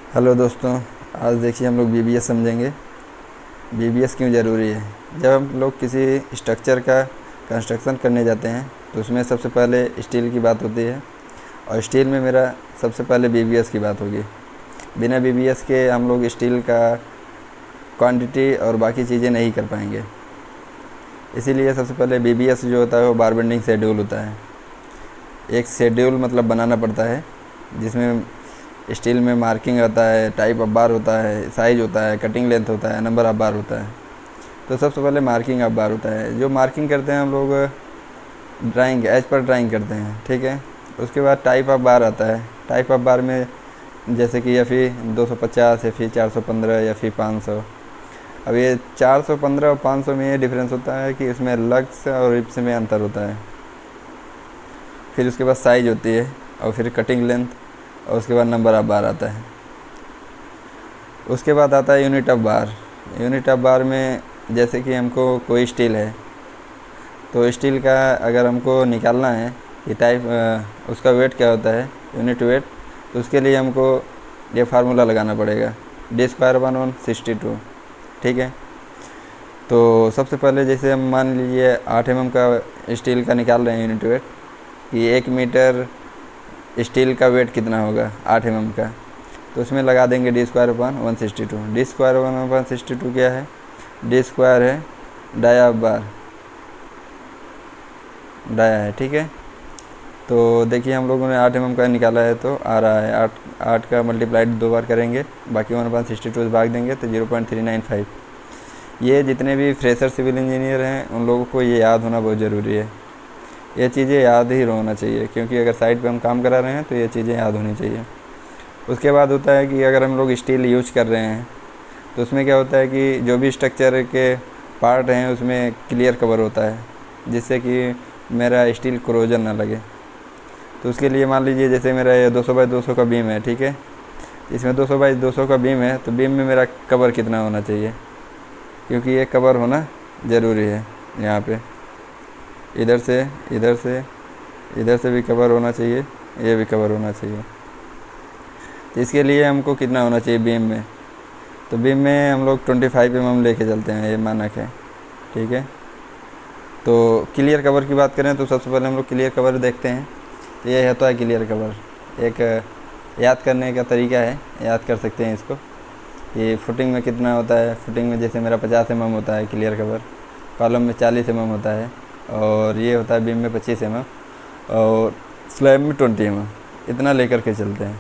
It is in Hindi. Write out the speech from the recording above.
हेलो दोस्तों, आज देखिए हम लोग बीबीएस समझेंगे। बीबीएस क्यों ज़रूरी है। जब हम लोग किसी स्ट्रक्चर का कंस्ट्रक्शन करने जाते हैं तो उसमें सबसे पहले स्टील की बात होती है, और स्टील में मेरा सबसे पहले बीबीएस की बात होगी। बिना बीबीएस के हम लोग स्टील का क्वांटिटी और बाकी चीज़ें नहीं कर पाएंगे। इसीलिए सबसे पहले बीबीएस जो होता है वो बार बेंडिंग शेड्यूल होता है। एक शेड्यूल मतलब बनाना पड़ता है जिसमें स्टील में मार्किंग होता है, टाइप ऑफ बार होता है, साइज़ होता है, कटिंग लेंथ होता है, नंबर ऑफ बार होता है। तो सबसे पहले मार्किंग ऑफ बार होता है। जो मार्किंग करते हैं हम लोग ड्राइंग एज पर ड्राइंग करते हैं, ठीक है। उसके बाद टाइप ऑफ बार आता है। टाइप ऑफ बार में जैसे कि एफी 250, एफी 415 या फिर 500। अब ये 415 और 500 में ये डिफरेंस होता है कि इसमें लग्स और रिप्स में अंतर होता है। फिर उसके बाद साइज़ होती है, और फिर कटिंग लेंथ, और उसके बाद नंबर ऑफ बार आता है। उसके बाद आता है unit of bar. Unit of बार में जैसे कि हमको कोई स्टील है, तो स्टील का अगर हमको निकालना है कि टाइप उसका वेट क्या होता है, यूनिट वेट, तो उसके लिए हमको ये फार्मूला लगाना पड़ेगा, D²/162, ठीक है। तो सबसे पहले जैसे हम मान लीजिए 8 mm का स्टील का निकाल रहे हैं यूनिट वेट, कि 1 मीटर स्टील का वेट कितना होगा 8 mm का, तो उसमें लगा देंगे D²/162। D²/162 क्या है? D² है डाया बार, डाया है, ठीक है। तो देखिए हम लोगों ने 8 mm का निकाला है तो आ रहा है 8 का मल्टीप्लाइड 2 बार करेंगे, बाकी 1/62 से भाग देंगे तो 0.395। ये जितने भी फ्रेशर सिविल इंजीनियर हैं उन लोगों को ये याद होना बहुत ज़रूरी है। ये चीज़ें याद ही होना चाहिए, क्योंकि अगर साइट पे हम काम करा रहे हैं तो ये चीज़ें याद होनी चाहिए। उसके बाद होता है कि अगर हम लोग स्टील यूज कर रहे हैं तो उसमें क्या होता है कि जो भी स्ट्रक्चर के पार्ट हैं उसमें क्लियर कवर होता है, जिससे कि मेरा स्टील क्रोजन ना लगे। तो उसके लिए मान लीजिए जैसे मेरा ये 200x200 का बीम है, ठीक है। इसमें 200x200 का बीम है, तो बीम में मेरा कवर कितना होना चाहिए, क्योंकि ये कवर होना ज़रूरी है। यहाँ पे इधर से इधर से इधर से भी कवर होना चाहिए, ये भी कवर होना चाहिए। तो इसके लिए हमको कितना होना चाहिए बीम में, तो बीम में हम लोग 25 mm लेके चलते हैं, ये मानक है, ठीक है। तो क्लियर कवर की बात करें तो सबसे पहले हम लोग क्लियर कवर देखते हैं। तो ये होता है क्लियर कवर, एक याद करने का तरीका है, याद कर सकते हैं इसको। ये फुटिंग में कितना होता है, फुटिंग में जैसे मेरा 50 mm होता है क्लियर कवर, कॉलम में 40 mm होता है, और ये होता है बीम में 25 mm, और स्लैब में 20 mm, इतना लेकर के चलते हैं।